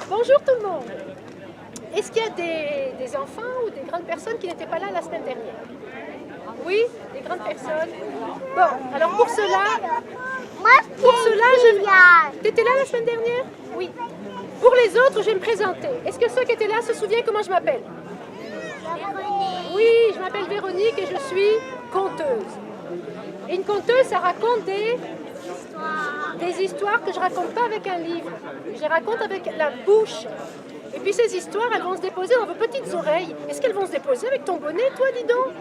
Bonjour tout le monde. Est-ce qu'il y a des enfants ou des grandes personnes qui n'étaient pas là la semaine dernière? Oui, des grandes personnes. Bon, alors pour cela, t'étais là la semaine dernière? Oui. Pour les autres, je vais me présenter. Est-ce que ceux qui étaient là se souviennent comment je m'appelle? Oui, je m'appelle Véronique et je suis conteuse. Et une conteuse, ça raconte des histoires que je ne raconte pas avec un livre. Je les raconte avec la bouche. Et puis ces histoires, elles vont se déposer dans vos petites oreilles. Est-ce qu'elles vont se déposer avec ton bonnet, toi, dis donc?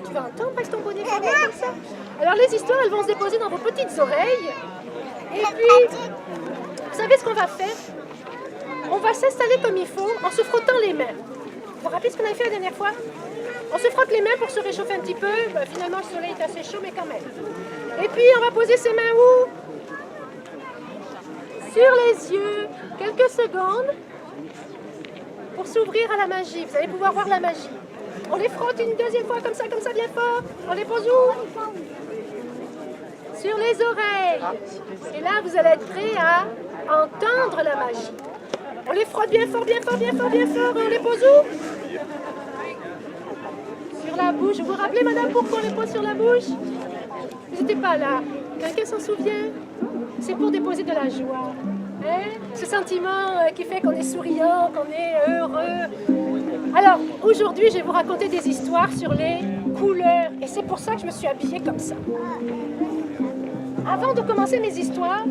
Tu vas entendre avec ton bonnet comme ça? Alors les histoires, elles vont se déposer dans vos petites oreilles. Et puis, vous savez ce qu'on va faire? On va s'installer comme il faut en se frottant les mains. Vous vous rappelez ce qu'on avait fait la dernière fois? On se frotte les mains pour se réchauffer un petit peu. Ben, finalement, le soleil est assez chaud, mais quand même. Et puis, on va poser ses mains où? Sur les yeux. Quelques secondes pour s'ouvrir à la magie. Vous allez pouvoir voir la magie. On les frotte une deuxième fois, comme ça, bien fort. On les pose où? Sur les oreilles. Et là, vous allez être prêts à entendre la magie. On les frotte bien fort. Et on les pose où? Sur la bouche. Vous vous rappelez, madame, pourquoi on les pose sur la bouche? Vous n'étiez pas là. Quelqu'un s'en souvient? C'est pour déposer de la joie. Hein? Ce sentiment qui fait qu'on est souriant, qu'on est heureux. Alors, aujourd'hui, je vais vous raconter des histoires sur les couleurs. Et c'est pour ça que je me suis habillée comme ça. Avant de commencer mes histoires,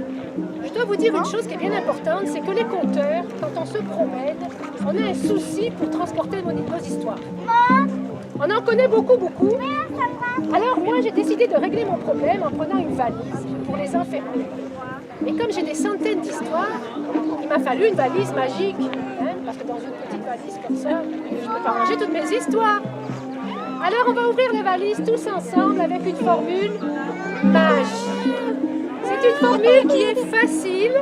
je dois vous dire une chose qui est bien importante, c'est que les conteurs, quand on se promène, on a un souci pour transporter nos histoires. On en connaît beaucoup. Alors moi, j'ai décidé de régler mon problème en prenant une valise pour les enfermer. Et comme j'ai des centaines d'histoires, il m'a fallu une valise magique. Hein, parce que dans une petite valise comme ça, je ne peux pas ranger toutes mes histoires. Alors on va ouvrir la valise tous ensemble avec une formule magique. C'est une formule qui est facile.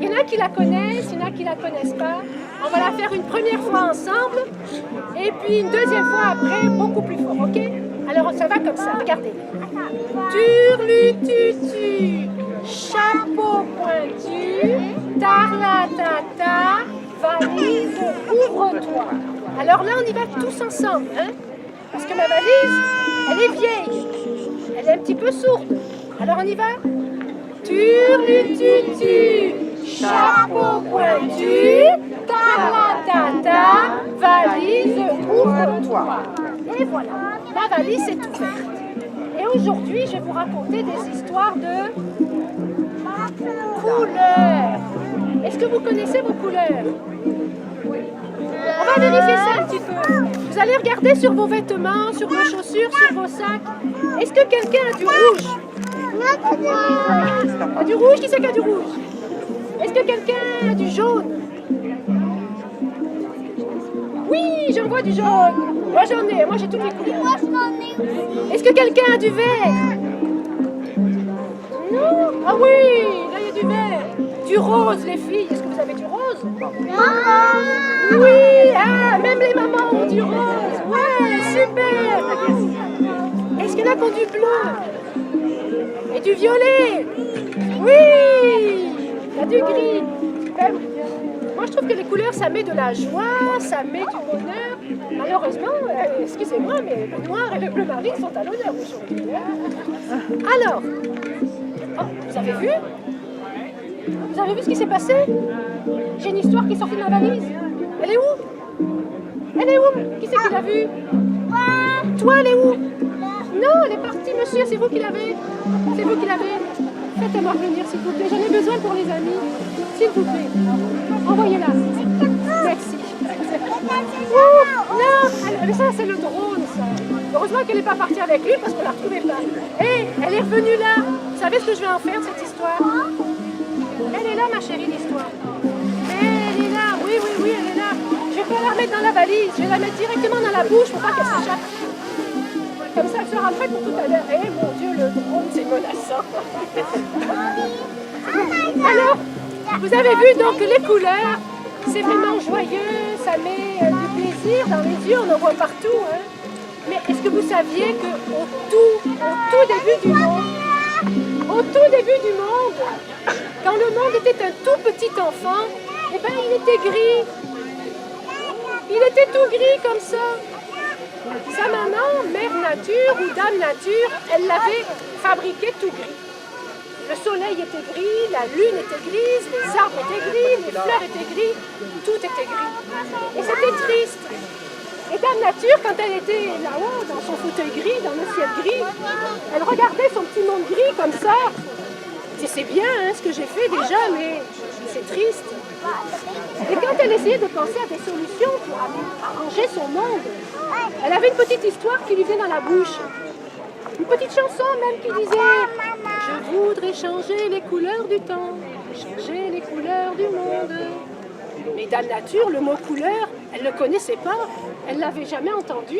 Il y en a qui la connaissent, il y en a qui ne la connaissent pas. On va la faire une première fois ensemble et puis une deuxième fois après, beaucoup plus fort, ok? Alors ça va comme ça, regardez. Turlututu, chapeau pointu, tarlatata, valise, ouvre-toi. Alors là, on y va tous ensemble, hein? Parce que ma valise, elle est vieille, elle est un petit peu sourde. Alors on y va? Turlututu, chapeau pointu, tarlatata, valise, ouvre-toi. Et voilà, ma valise est ouverte. Et aujourd'hui, je vais vous raconter des histoires de couleurs. Est-ce que vous connaissez vos couleurs? On va vérifier ça un petit peu. Vous allez regarder sur vos vêtements, sur vos chaussures, sur vos sacs. Est-ce que quelqu'un a du rouge? A du rouge? Qui c'est qui a du rouge? Est-ce que quelqu'un a du jaune? Oui, j'en vois du jaune. Moi j'en ai, moi j'ai toutes les couleurs. Est-ce que quelqu'un a du vert? Non? Ah oui, là il y a du vert. Du rose, les filles. Est-ce que vous avez du rose? Oui, ah, même les mamans ont du rose. Ouais, super. Est-ce qu'il y en a qui ont du bleu? Et du violet? Oui, il y a du gris. Moi, je trouve que les couleurs, ça met de la joie, ça met du bonheur. Malheureusement, excusez-moi, mais le noir et le bleu marine sont à l'honneur aujourd'hui. Alors, oh, vous avez vu? Vous avez vu ce qui s'est passé? J'ai une histoire qui est sortie de ma valise. Elle est où? Elle est où? Qui c'est qui l'a vue? Toi, elle est où? Non, elle est partie, monsieur, c'est vous qui l'avez. C'est vous qui l'avez. Faites-moi revenir, s'il vous plaît. J'en ai besoin pour les amis. S'il vous plaît. Envoyez-la. Merci. Non, mais ça, c'est le drone, ça. Heureusement qu'elle n'est pas partie avec lui parce qu'on ne la retrouvait pas. Hé, elle est revenue là. Vous savez ce que je vais en faire, cette histoire? Elle est là, ma chérie, l'histoire. Elle est là. Oui, elle est là. Je vais pas la remettre dans la valise. Je vais la mettre directement dans la bouche pour pas qu'elle s'échappe. Comme ça, elle sera prête pour tout à l'heure. Eh mon Dieu, le drone, c'est menaçant. Alors, vous avez vu donc les couleurs, c'est vraiment joyeux, ça met du plaisir dans les yeux, on en voit partout. Hein. Mais est-ce que vous saviez qu'au tout début du monde, quand le monde était un tout petit enfant, Eh bien, il était gris. Il était tout gris comme ça. Sa maman, Mère Nature ou Dame Nature, elle l'avait fabriqué tout gris. Le soleil était gris, la lune était grise, les arbres étaient gris, les fleurs étaient gris, tout était gris. Et c'était triste. Et Dame Nature, quand elle était là-haut, dans son fauteuil gris, dans le ciel gris, elle regardait son petit monde gris comme ça. C'est bien hein, ce que j'ai fait déjà, mais c'est triste. Et quand elle essayait de penser à des solutions pour arranger son monde, elle avait une petite histoire qui lui venait dans la bouche. Une petite chanson même qui disait « Je voudrais changer les couleurs du temps, changer les couleurs du monde. » Mais Dame Nature, le mot couleur, elle ne le connaissait pas, elle ne l'avait jamais entendu.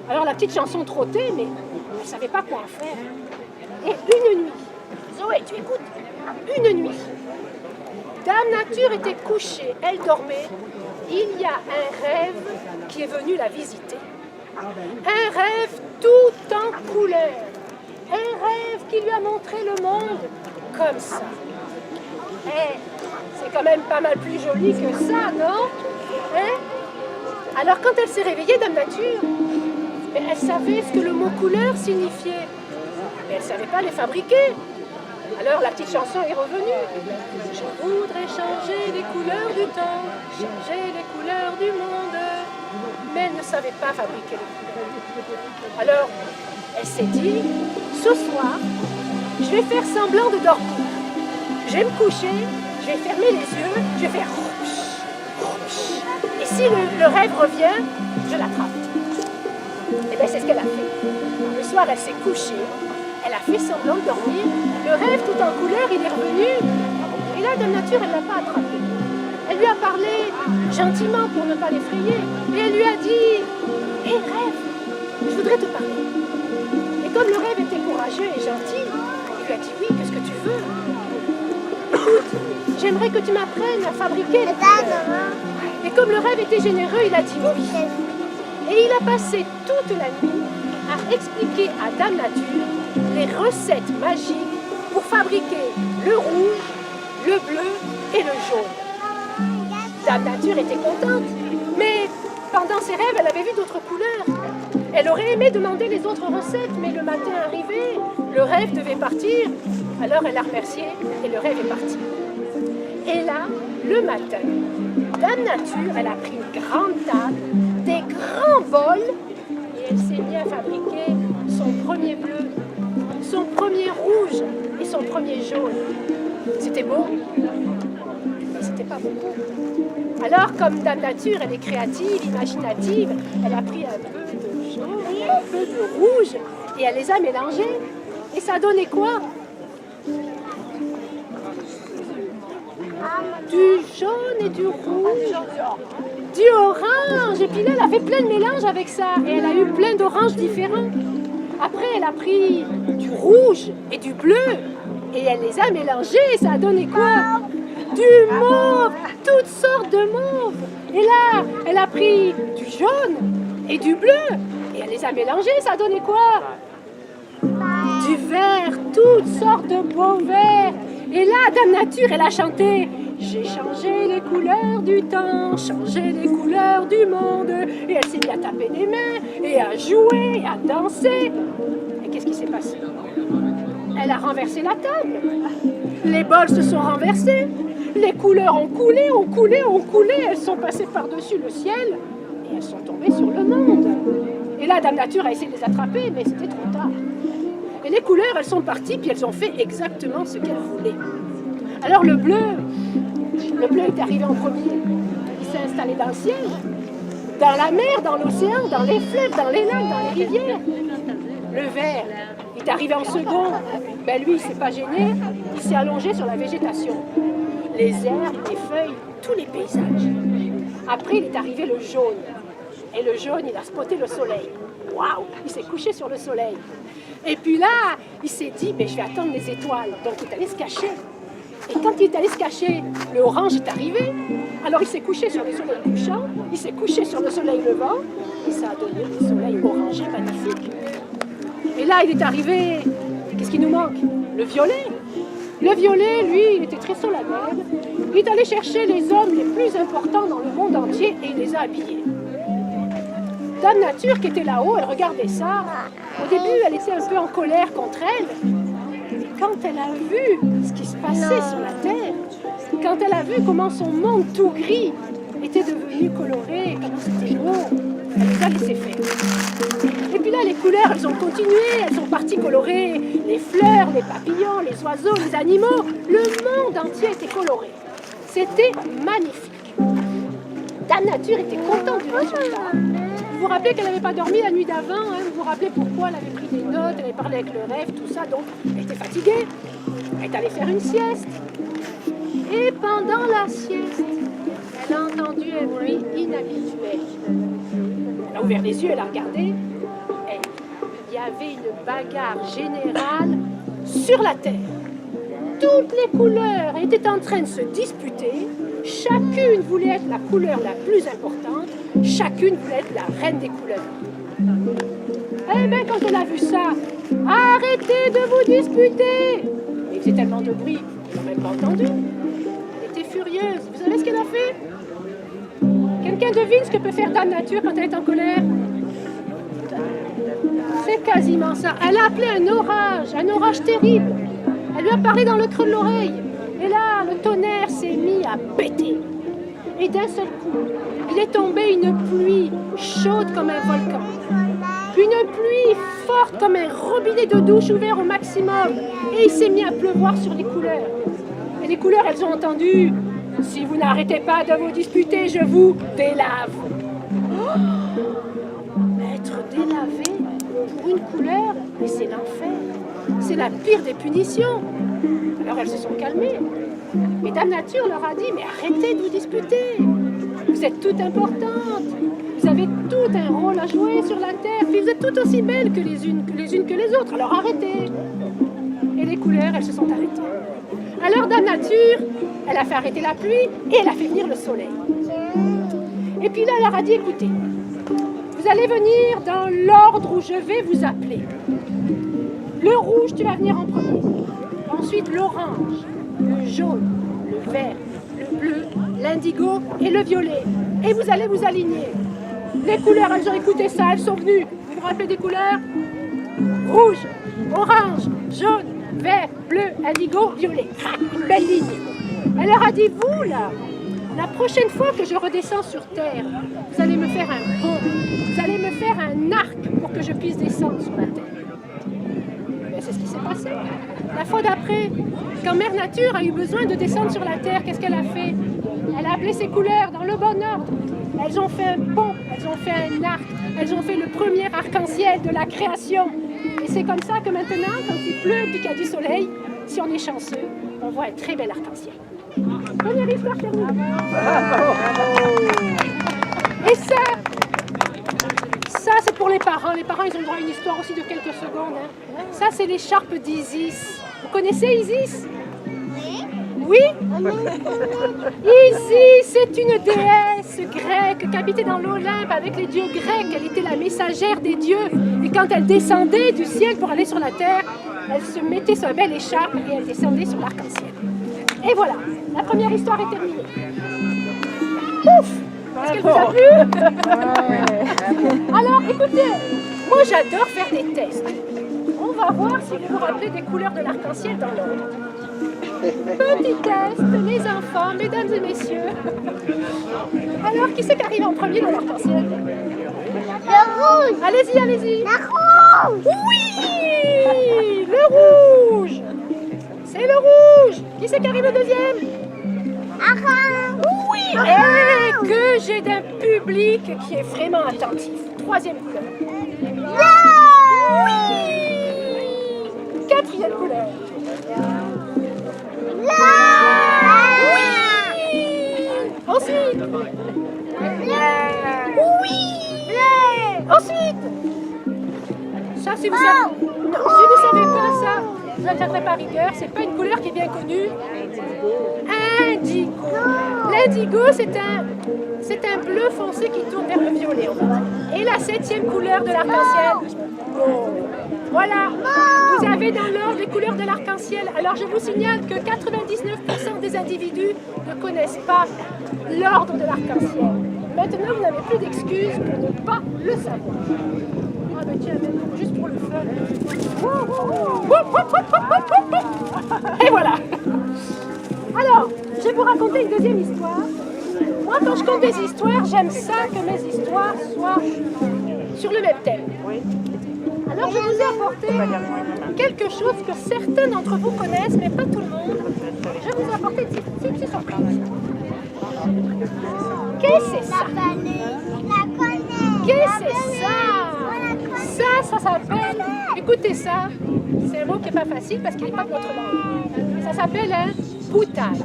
Alors la petite chanson trottait, mais elle ne savait pas quoi en faire. Et une nuit, Zoé, tu écoutes, une nuit, Dame Nature était couchée, elle dormait. Il y a un rêve qui est venu la visiter. Un rêve tout en couleur. Un rêve qui lui a montré le monde comme ça. Eh, c'est quand même pas mal plus joli que ça, non? Hein? Alors quand elle s'est réveillée, Dame Nature, elle savait ce que le mot couleur signifiait. Mais elle ne savait pas les fabriquer. Alors la petite chanson est revenue. Je voudrais changer les couleurs du temps, changer les couleurs du monde. Mais elle ne savait pas fabriquer les couleurs. Alors elle s'est dit, ce soir, je vais faire semblant de dormir. Je vais me coucher, je vais fermer les yeux, je vais faire rouch, rouch. Et si le rêve revient, je l'attrape. Et bien c'est ce qu'elle a fait. Le soir elle s'est couchée. Elle a fait semblant de dormir. Le rêve tout en couleur, il est revenu. Et là, Dame Nature, elle ne l'a pas attrapé. Elle lui a parlé gentiment pour ne pas l'effrayer. Et elle lui a dit « Hé, rêve, je voudrais te parler. » Et comme le rêve était courageux et gentil, il lui a dit « Oui, qu'est-ce que tu veux ? Écoute, j'aimerais que tu m'apprennes à fabriquer les couleurs. » Et comme le rêve était généreux, il a dit « Oui. » Et il a passé toute la nuit à expliquer à Dame Nature les recettes magiques pour fabriquer le rouge, le bleu et le jaune. Dame Nature était contente, mais pendant ses rêves, elle avait vu d'autres couleurs. Elle aurait aimé demander les autres recettes, mais le matin arrivé, le rêve devait partir. Alors elle a remercié et le rêve est parti. Et là, le matin, Dame Nature, elle a pris une grande table, des grands bols, et elle s'est mise à fabriquer son premier bleu, son premier rouge et son premier jaune. C'était beau, mais c'était pas beaucoup. Alors, comme Dame Nature, elle est créative, imaginative, elle a pris un peu de jaune, un peu de rouge, et elle les a mélangés. Et ça a donné quoi? Du jaune et du rouge, du orange. Et puis là, elle a fait plein de mélanges avec ça. Et elle a eu plein d'oranges différents. Après, elle a pris du rouge et du bleu et elle les a mélangés et ça a donné quoi? Du mauve, toutes sortes de mauve. Et là, elle a pris du jaune et du bleu et elle les a mélangés, ça a donné quoi? Du vert, toutes sortes de beaux verts. Et là, Dame Nature, elle a chanté « J'ai changé les couleurs du temps, changé les couleurs du monde. » Et elle s'est mise à taper des mains, et à jouer, et à danser. Et qu'est-ce qui s'est passé? Elle a renversé la table. Les bols se sont renversés. Les couleurs ont coulé, ont coulé, ont coulé. Elles sont passées par-dessus le ciel, et elles sont tombées sur le monde. Et là, Dame Nature a essayé de les attraper, mais c'était trop tard. Et les couleurs, elles sont parties, puis elles ont fait exactement ce qu'elles voulaient. Alors le bleu est arrivé en premier. Il s'est installé dans le ciel, dans la mer, dans l'océan, dans les fleuves, dans les lacs, dans les rivières. Le vert est arrivé en second. Ben lui, il ne s'est pas gêné, il s'est allongé sur la végétation. Les herbes, les feuilles, tous les paysages. Après, il est arrivé le jaune. Et le jaune, il a spoté le soleil. Waouh! Il s'est couché sur le soleil. Et puis là, il s'est dit, ben, je vais attendre les étoiles. Donc il est allé se cacher. Et quand il est allé se cacher, le orange est arrivé. Alors il s'est couché sur le soleil couchant, il s'est couché sur le soleil levant, et ça a donné des soleils orangés magnifiques. Et là, il est arrivé, qu'est-ce qui nous manque? Le violet. Le violet, lui, il était très solennel. Il est allé chercher les hommes les plus importants dans le monde entier et il les a habillés. Dame Nature qui était là-haut, elle regardait ça. Au début, elle était un peu en colère contre elle. Mais quand elle a vu ce qui se passait sur la Terre, quand elle a vu comment son monde tout gris était devenu coloré, comment c'était beau, elle les a laissés faire. Et puis là, les couleurs, elles ont continué, elles sont parties colorer les fleurs, les papillons, les oiseaux, les animaux. Le monde entier était coloré. C'était magnifique. Dame Nature était contente du résultat. Vous vous rappelez qu'elle n'avait pas dormi la nuit d'avant, hein? Vous vous rappelez pourquoi elle avait pris des notes, elle avait parlé avec le rêve, tout ça, donc elle était fatiguée. Elle est allée faire une sieste. Et pendant la sieste, elle a entendu un bruit inhabituel. Elle a ouvert les yeux, elle a regardé. Et il y avait une bagarre générale sur la terre. Toutes les couleurs étaient en train de se disputer. Chacune voulait être la couleur la plus importante. Chacune voulait être la reine des couleurs. Eh bien, quand elle a vu ça, arrêtez de vous disputer! Il faisait tellement de bruit, ils n'ont même pas entendu. Elle était furieuse. Vous savez ce qu'elle a fait? Quelqu'un devine ce que peut faire Dame Nature quand elle est en colère? C'est quasiment ça. Elle a appelé un orage terrible. Elle lui a parlé dans le creux de l'oreille. Et là, le tonnerre s'est mis à péter. Et d'un seul coup, il est tombé une pluie chaude comme un volcan. Une pluie forte comme un robinet de douche ouvert au maximum. Et il s'est mis à pleuvoir sur les couleurs. Et les couleurs, elles ont entendu: si vous n'arrêtez pas de vous disputer, je vous délave. Être délavé pour une couleur, mais c'est l'enfer. C'est la pire des punitions. Alors elles se sont calmées. Et Dame Nature leur a dit: mais arrêtez de vous disputer. Vous êtes toutes importantes. Vous avez tout un rôle à jouer sur la terre. Puis vous êtes toutes aussi belles que les unes que les autres. Alors arrêtez. Et les couleurs, elles se sont arrêtées. Alors Dame Nature, elle a fait arrêter la pluie et elle a fait venir le soleil. Et puis là, elle leur a dit: écoutez, vous allez venir dans l'ordre où je vais vous appeler. Le rouge, tu vas venir en premier. Ensuite, l'orange, le jaune, le vert, le bleu, l'indigo et le violet. Et vous allez vous aligner. Les couleurs, elles ont écouté ça, elles sont venues. Vous vous rappelez des couleurs? Rouge, orange, jaune, vert, bleu, indigo, violet. Une belle ligne. Elle leur a dit: vous là, la prochaine fois que je redescends sur terre, vous allez me faire un pont. Vous allez me faire un arc pour que je puisse descendre sur la terre. Mais c'est ce qui s'est passé. La fois d'après, quand Mère Nature a eu besoin de descendre sur la terre, qu'est-ce qu'elle a fait? Elle a appelé ses couleurs dans le bon ordre. Elles ont fait un pont, elles ont fait un arc, elles ont fait le premier arc-en-ciel de la création. Et c'est comme ça que maintenant, quand il pleut et qu'il y a du soleil, si on est chanceux, on voit un très bel arc-en-ciel. Première histoire terminée. Et ça c'est pour les parents. Les parents, ils ont droit à une histoire aussi de quelques secondes. Hein. Ça, c'est l'écharpe d'Isis. Vous connaissez Isis? Oui? Isis, c'est une déesse grecque qui habitait dans l'Olympe avec les dieux grecs. Elle était la messagère des dieux. Et quand elle descendait du ciel pour aller sur la terre, elle se mettait sa belle écharpe et elle descendait sur l'arc-en-ciel. Et voilà, la première histoire est terminée. Ouf! Est-ce qu'elle vous a plu? Alors, écoutez, moi j'adore faire des tests. On va voir si vous vous rappelez des couleurs de l'arc-en-ciel dans l'ordre. Petit test, les enfants, mesdames et messieurs. Alors, qui c'est qui arrive en premier dans l'arc-en-ciel? Le rouge. Allez-y, allez-y. Le rouge. Oui, le rouge. C'est le rouge. Qui c'est qui arrive au deuxième? Oui. Et que j'ai d'un public qui est vraiment attentif. Troisième couleur. Oui. Quatrième couleur. Oui. Ensuite. Oui. Ensuite. Ça, si vous savez, non, si vous savez pas ça, je ne tiendrai pas rigueur. C'est pas une couleur qui est bien connue. Indigo. L'indigo, c'est un bleu foncé qui tourne vers le violet, on va dire. Et la 7e couleur de l'arc-en-ciel. Voilà, vous avez dans l'ordre les couleurs de l'arc-en-ciel. Alors je vous signale que 99% des individus ne connaissent pas l'ordre de l'arc-en-ciel. Maintenant, vous n'avez plus d'excuses pour ne pas le savoir. Ah ben tiens, juste pour le fun. Et voilà. Alors, je vais vous raconter une deuxième histoire. Moi, quand je compte des histoires, j'aime ça que mes histoires soient sur le même thème. Alors, je vous ai apporté quelque chose que certains d'entre vous connaissent, mais pas tout le monde. Je vais vous apporter une petite surprise. Qu'est-ce que c'est ça? Qu'est-ce que c'est ça? Ça s'appelle, écoutez ça, c'est un mot qui n'est pas facile parce qu'il n'est pas de notre langue. Ça s'appelle un boutail.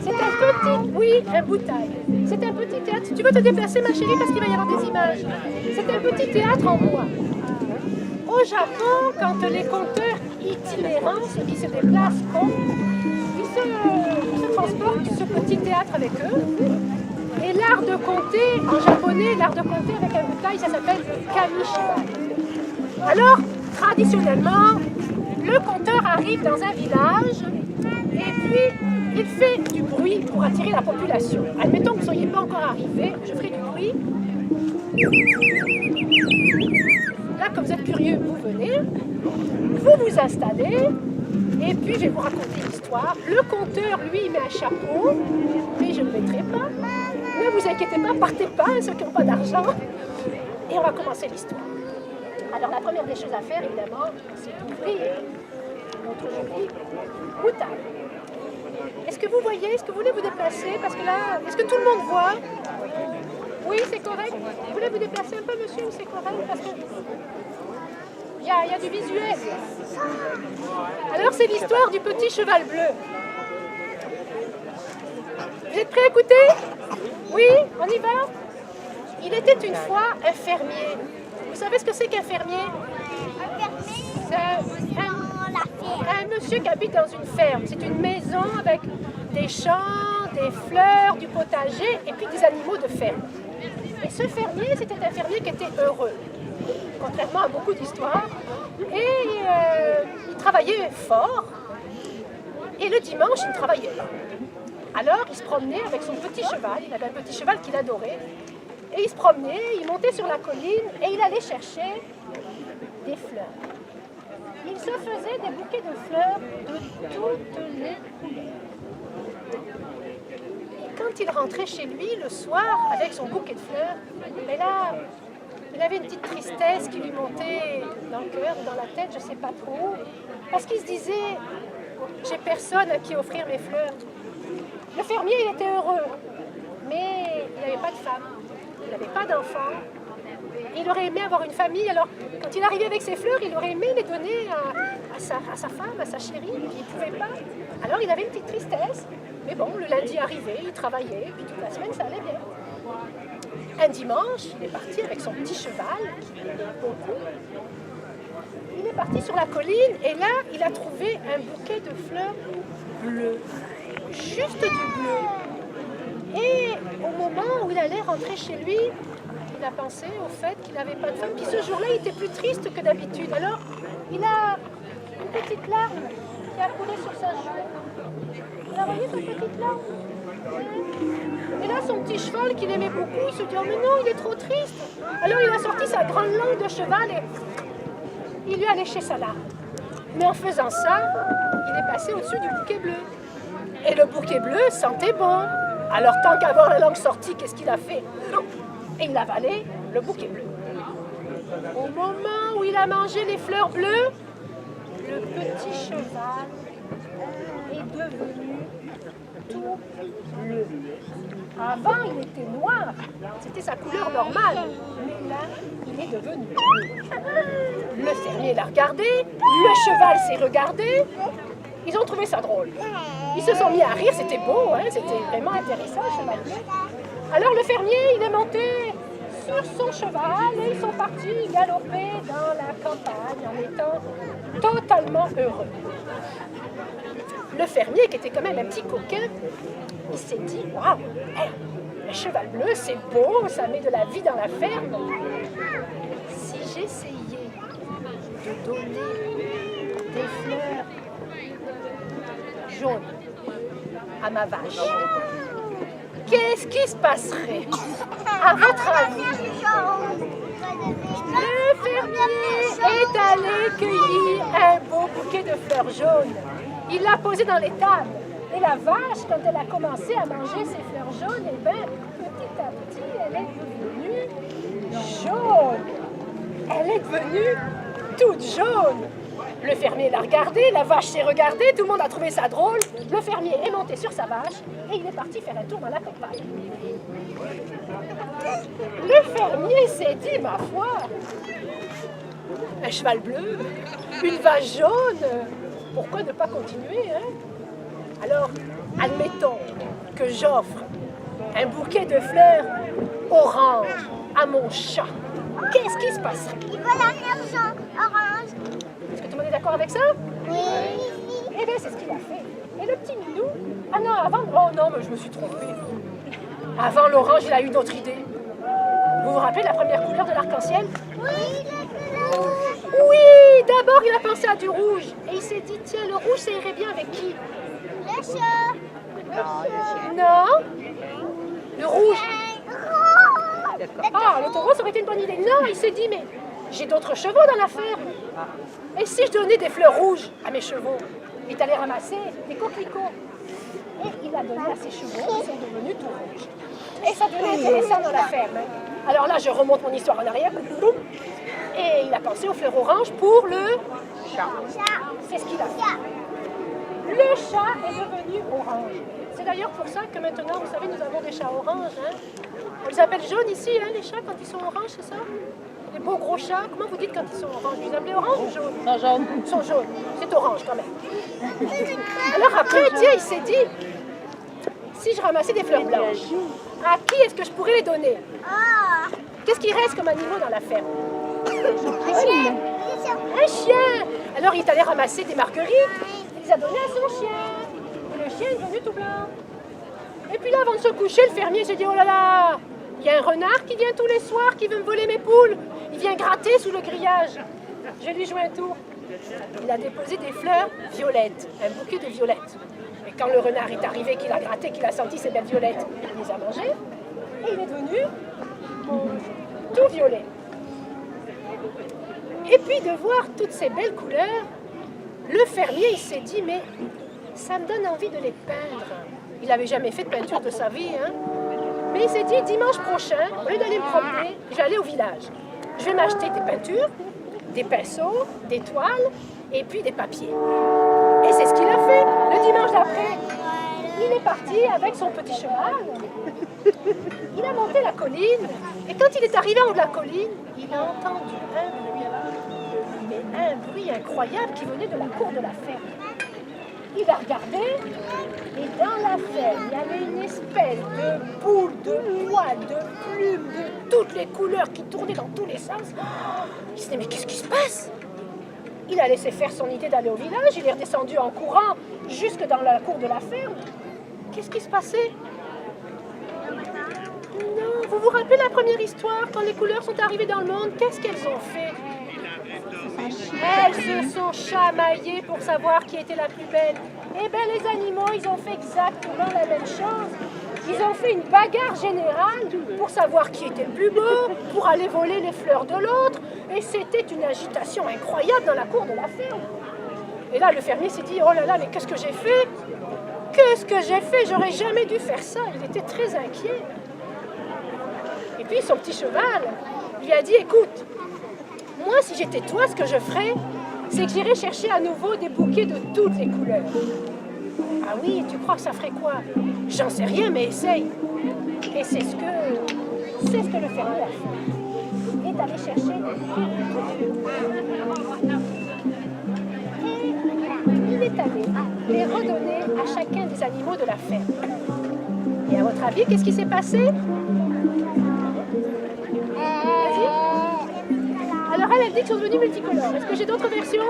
C'est un petit, oui, un boutail. C'est un petit théâtre. Tu veux te déplacer, ma chérie, parce qu'il va y avoir des images. C'est un petit théâtre en bois. Au Japon, quand les conteurs itinérants, ceux qui se déplacent, ils se transportent ce petit théâtre avec eux. Et l'art de compter, en japonais, l'art de compter avec un boutail, ça s'appelle le kamishibai. Alors, traditionnellement, le conteur arrive dans un village et puis il fait du bruit pour attirer la population. Admettons que vous ne soyez pas encore arrivé, je ferai du bruit. Là, comme vous êtes curieux, vous venez, vous vous installez, et puis je vais vous raconter l'histoire. Le conteur, lui, il met un chapeau, mais je ne le mettrai pas. Ne vous inquiétez pas, partez pas, ceux qui n'ont pas d'argent. Et on va commencer l'histoire. Alors la première des choses à faire, évidemment, c'est d'ouvrir notre joli boutail. Est-ce que vous voyez, est-ce que vous voulez vous déplacer? Parce que là, est-ce que tout le monde voit? Oui, c'est correct. Vous voulez vous déplacer un peu, monsieur, ou c'est correct? Parce que il y a du visuel. Alors c'est l'histoire du petit cheval bleu. Vous êtes prêts à écouter? Oui, on y va? Il était une fois un fermier. Vous savez ce que c'est qu'un fermier? C'est un monsieur qui habite dans une ferme. C'est une maison avec des champs, des fleurs, du potager et puis des animaux de ferme. Et ce fermier, c'était un fermier qui était heureux, contrairement à beaucoup d'histoires. Et il travaillait fort. Et le dimanche, il ne travaillait pas. Alors, il se promenait avec son petit cheval. Il avait un petit cheval qu'il adorait. Et il se promenait, il montait sur la colline et il allait chercher des fleurs. Il se faisait des bouquets de fleurs de toutes les couleurs. Et quand il rentrait chez lui le soir avec son bouquet de fleurs, mais là, il avait une petite tristesse qui lui montait dans le cœur, dans la tête, je ne sais pas trop, parce qu'il se disait, j'ai personne à qui offrir mes fleurs. Le fermier, il était heureux, mais il n'avait pas de femme, il n'avait pas d'enfant. Il aurait aimé avoir une famille, alors quand il arrivait avec ses fleurs, il aurait aimé les donner à sa femme, à sa chérie, mais il ne pouvait pas. Alors il avait une petite tristesse, mais bon, le lundi arrivait, il travaillait, puis toute la semaine, ça allait bien. Un dimanche, il est parti avec son petit cheval, qu'il aimait beaucoup. Il est parti sur la colline, et là, il a trouvé un bouquet de fleurs bleues, juste du bleu. Et au moment où il allait rentrer chez lui, il a pensé au fait qu'il n'avait pas de femme. Puis ce jour-là, il était plus triste que d'habitude. Alors, il a une petite larme qui a coulé sur sa joue. Vous la voyez, cette petite larme? Et là, son petit cheval qu'il aimait beaucoup, il se dit « Oh mais non, il est trop triste !» Alors, il a sorti sa grande langue de cheval et il lui a léché sa larme. Mais en faisant ça, il est passé au-dessus du bouquet bleu. Et le bouquet bleu sentait bon. Alors, tant qu'avoir la langue sortie, qu'est-ce qu'il a fait? Et il a avalé le bouquet bleu. Au moment où il a mangé les fleurs bleues, le petit cheval est devenu tout bleu. Avant, il était noir. C'était sa couleur normale. Mais là, il est devenu bleu. Le fermier l'a regardé, le cheval s'est regardé. Ils ont trouvé ça drôle. Ils se sont mis à rire, c'était beau, hein, c'était vraiment intéressant, le cheval bleu. Alors le fermier, il est monté sur son cheval et ils sont partis galoper dans la campagne en étant totalement heureux. Le fermier, qui était quand même un petit coquin, il s'est dit, waouh, un cheval bleu, c'est beau, ça met de la vie dans la ferme. Si j'essayais de donner des fleurs jaunes à ma vache, qu'est-ce qui se passerait? À votre avis? Le fermier est allé cueillir un beau bouquet de fleurs jaunes. Il l'a posé dans l'étable. Et la vache, quand elle a commencé à manger ses fleurs jaunes, eh bien, petit à petit, elle est devenue jaune. Elle est devenue toute jaune. Le fermier l'a regardée, la vache s'est regardée, tout le monde a trouvé ça drôle. Le fermier est monté sur sa vache et il est parti faire un tour dans la campagne. Le fermier s'est dit, ma foi, un cheval bleu, une vache jaune, pourquoi ne pas continuer, hein? Alors, admettons que j'offre un bouquet de fleurs orange à mon chat. Qu'est-ce qui se passerait? Il veut la fleur orange. Est-ce que tout le monde est d'accord avec ça? Oui. Eh bien, c'est ce qu'il a fait. Et le petit minou, ah non, avant, oh non, mais je me suis trompée. Avant l'orange, il a eu une autre idée. Vous vous rappelez la première couleur de l'arc-en-ciel? Oui, la couleur. Oui, d'abord il a pensé à du rouge. Et il s'est dit, tiens, le rouge, ça irait bien avec qui? Le chat. Non, le rouge. Rose. Ah, le taureau, ça aurait été une bonne idée. Non, il s'est dit, mais j'ai d'autres chevaux dans la ferme. Et si je donnais des fleurs rouges à mes chevaux? Il est allé ramasser des coquelicots. Et il a donné à ses chevaux, ils sont devenus tout rouges. Et ça devenait intéressant dans la ferme. Alors là, je remonte mon histoire en arrière. Et il a pensé aux fleurs oranges pour le chat. C'est ce qu'il a fait. Le chat est devenu orange. C'est d'ailleurs pour ça que maintenant, vous savez, nous avons des chats oranges. Hein? On les appelle jaunes ici, hein, les chats, quand ils sont oranges, c'est ça? Les beaux gros chats, comment vous dites quand ils sont oranges? Vous les appelez orange ou jaune? Non, jaune. Ils sont jaunes. C'est orange quand même. Alors après, tiens, il s'est dit, si je ramassais des fleurs blanches, à qui est-ce que je pourrais les donner? Ah. Qu'est-ce qui reste comme animaux dans la ferme? Un chien. Un chien! Alors il est allé ramasser des marguerites, il les a données à son chien. Et le chien est devenu tout blanc. Et puis là, avant de se coucher, le fermier s'est dit, oh là là, il y a un renard qui vient tous les soirs, qui veut me voler mes poules. Il vient gratter sous le grillage. Je vais lui jouer un tour. Il a déposé des fleurs violettes, un bouquet de violettes. Et quand le renard est arrivé, qu'il a gratté, qu'il a senti ces belles violettes, il les a mangées. Et il est devenu tout violet. Et puis de voir toutes ces belles couleurs, le fermier il s'est dit, mais ça me donne envie de les peindre. Il n'avait jamais fait de peinture de sa vie, hein. Mais il s'est dit, dimanche prochain, au lieu d'aller me promener, je vais aller au village. Je vais m'acheter des peintures, des pinceaux, des toiles et puis des papiers. Et c'est ce qu'il a fait. Le dimanche d'après, il est parti avec son petit cheval. Il a monté la colline. Et quand il est arrivé en haut de la colline, il a entendu un bruit. Mais un bruit incroyable qui venait de la cour de la ferme. Il a regardé et dans la ferme, il y avait une espèce de boule, de poils, de plumes, de toutes les couleurs qui tournaient dans tous les sens. Il s'est dit, mais qu'est-ce qui se passe? Il a laissé faire son idée d'aller au village, il est redescendu en courant jusque dans la cour de la ferme. Qu'est-ce qui se passait? Non, vous vous rappelez la première histoire, quand les couleurs sont arrivées dans le monde, qu'est-ce qu'elles ont fait? Elles se sont chamaillées pour savoir qui était la plus belle. Eh bien, les animaux, ils ont fait exactement la même chose. Ils ont fait une bagarre générale pour savoir qui était le plus beau, pour aller voler les fleurs de l'autre. Et c'était une agitation incroyable dans la cour de la ferme. Et là, le fermier s'est dit, oh là là, mais qu'est-ce que j'ai fait? Qu'est-ce que j'ai fait? J'aurais jamais dû faire ça. Il était très inquiet. Et puis, son petit cheval lui a dit, écoute, moi, si j'étais toi, ce que je ferais, c'est que j'irais chercher à nouveau des bouquets de toutes les couleurs. Ah oui, tu crois que ça ferait quoi? J'en sais rien, mais essaye. Et c'est ce que le fermier a fait. Et d'aller chercher et il est allé les redonner à chacun des animaux de la ferme. Et à votre avis, qu'est-ce qui s'est passé? Alors elle dit qu'ils sont devenus multicolores. Est-ce que j'ai d'autres versions?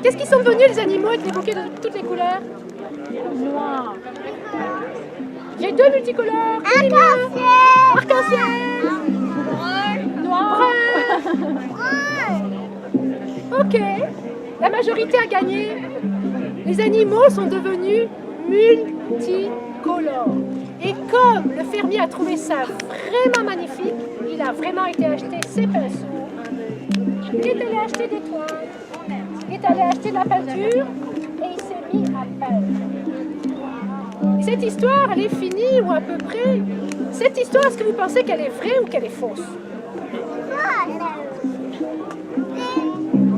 Qu'est-ce qu'ils sont devenus les animaux avec les bouquets de toutes les couleurs? Noir. J'ai deux multicolores. Arc-en-ciel. Arc-en-ciel. Noir. Ok. La majorité a gagné. Les animaux sont devenus multicolores. Et comme le fermier a trouvé ça vraiment magnifique, il a vraiment été acheter ses pinceaux. Il est allé acheter des toiles. Il est allé acheter de la peinture. Et il s'est mis à peindre. Et cette histoire, elle est finie ou à peu près. Cette histoire, est-ce que vous pensez qu'elle est vraie ou qu'elle est fausse?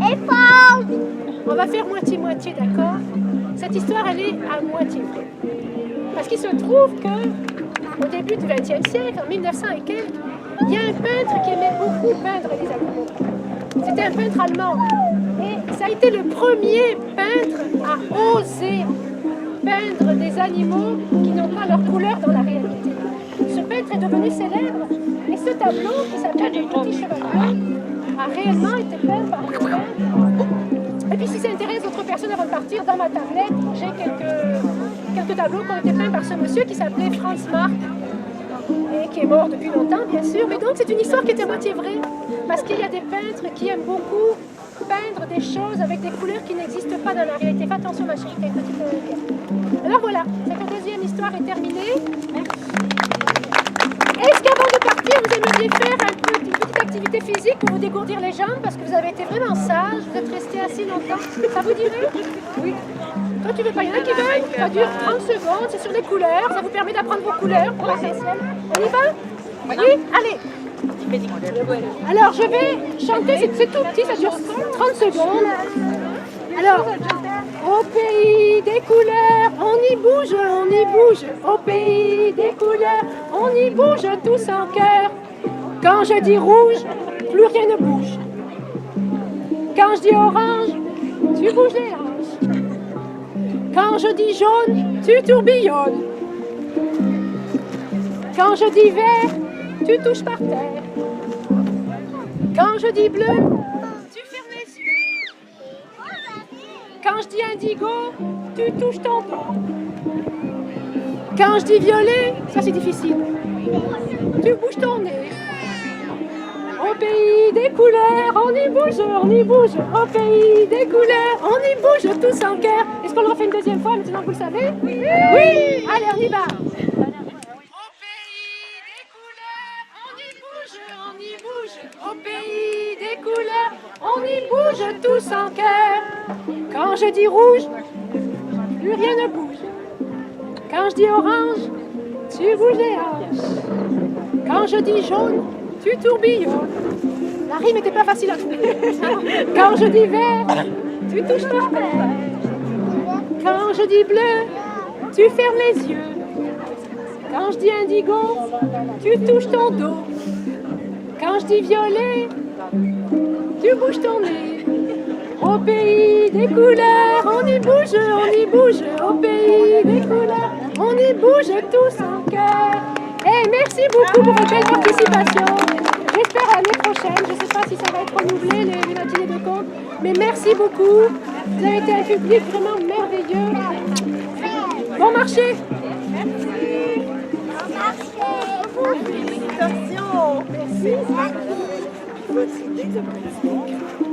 Et fort. On va faire moitié-moitié, d'accord? Cette histoire, elle est à moitié vraie. Parce qu'il se trouve qu'au début du XXe siècle, en 1900 et quelques, il y a un peintre qui aimait beaucoup peindre les animaux. C'était un peintre allemand. Et ça a été le premier peintre à oser peindre des animaux qui n'ont pas leur couleur dans la réalité. Ce peintre est devenu célèbre. Et ce tableau, qui s'appelle Le Petit Chevalier, a réellement été peint par un peintre. Et puis si ça intéresse d'autres personnes avant de partir, dans ma tablette, j'ai quelques tableaux qui ont été peints par ce monsieur qui s'appelait Franz Marc et qui est mort depuis longtemps, bien sûr. Mais donc c'est une histoire qui est à moitié vraie, parce qu'il y a des peintres qui aiment beaucoup peindre des choses avec des couleurs qui n'existent pas dans la réalité. Fais attention ma chérie, t'as une petite oreillette. Alors voilà, cette deuxième histoire est terminée. Est-ce qu'avant de partir, vous aimeriez faire une petite activité physique pour vous dégourdir les jambes parce que vous avez été vraiment sage, vous êtes resté assis longtemps? Ça vous dirait? Oui. Toi, tu veux pas? Il y en a qui veulent. Ça dure 30 secondes, c'est sur les couleurs. Ça vous permet d'apprendre vos couleurs pour l'essentiel. On y va? Oui? Allez. Alors, je vais chanter, c'est tout petit, ça dure 30 secondes. Alors, au pays des couleurs, on y bouge, au pays des couleurs, on y bouge tous en cœur. Quand je dis rouge, plus rien ne bouge. Quand je dis orange, tu bouges les hanches. Quand je dis jaune, tu tourbillonnes. Quand je dis vert, tu touches par terre. Quand je dis bleu, tu fermes les yeux. Quand je dis indigo, tu touches ton dos. Quand je dis violet, ça c'est difficile, tu bouges ton nez. Au pays des couleurs, on y bouge. Au pays des couleurs, on y bouge tous en cœur. Est-ce qu'on le refait une deuxième fois maintenant que vous le savez? Oui. Allez, on y va. Au pays des couleurs, on y bouge. Au pays des couleurs, on y bouge tous en cœur. Quand je dis rouge, plus rien ne bouge. Quand je dis orange, tu bouges les hanches. Quand je dis jaune, tu tourbillonnes. La rime n'était pas facile à trouver. Quand je dis vert, tu touches par terre. Quand je dis bleu, tu fermes les yeux. Quand je dis indigo, tu touches ton dos. Quand je dis violet, tu bouges ton nez. Au pays des couleurs, on y bouge. Au pays des couleurs, on y bouge tous en cœur. Et merci beaucoup pour votre belle participation. J'espère à l'année prochaine. Je ne sais pas si ça va être renouvelé, les matinées de contes. Mais merci beaucoup. Vous avez été un public vraiment merveilleux. Bon marché. Merci. Félicitations. Merci. Votre idée de politique.